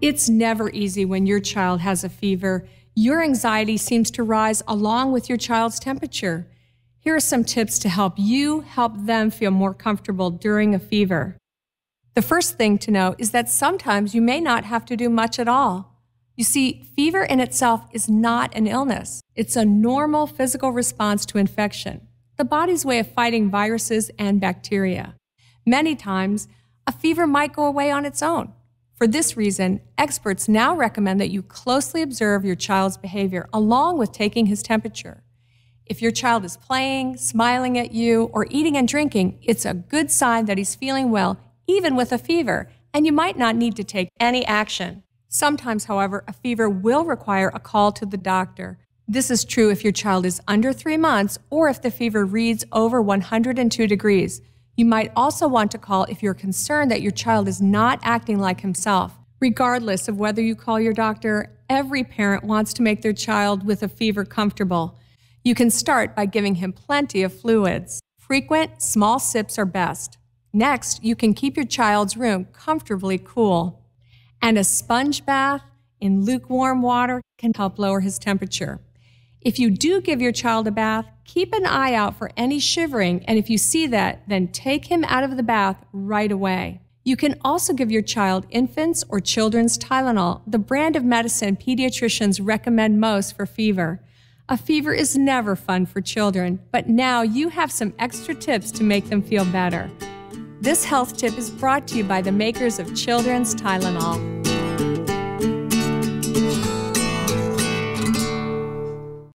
It's never easy when your child has a fever. Your anxiety seems to rise along with your child's temperature. Here are some tips to help you help them feel more comfortable during a fever. The first thing to know is that sometimes you may not have to do much at all. You see, fever in itself is not an illness. It's a normal physical response to infection, the body's way of fighting viruses and bacteria. Many times, a fever might go away on its own. For this reason, experts now recommend that you closely observe your child's behavior along with taking his temperature. If your child is playing, smiling at you, or eating and drinking, it's a good sign that he's feeling well, even with a fever, and you might not need to take any action. Sometimes, however, a fever will require a call to the doctor. This is true if your child is under 3 months or if the fever reads over 102 degrees. You might also want to call if you're concerned that your child is not acting like himself. Regardless of whether you call your doctor, every parent wants to make their child with a fever comfortable. You can start by giving him plenty of fluids. Frequent, small sips are best. Next, you can keep your child's room comfortably cool. And a sponge bath in lukewarm water can help lower his temperature. If you do give your child a bath, keep an eye out for any shivering, and if you see that, then take him out of the bath right away. You can also give your child infants or children's Tylenol, the brand of medicine pediatricians recommend most for fever. A fever is never fun for children, but now you have some extra tips to make them feel better. This health tip is brought to you by the makers of Children's Tylenol.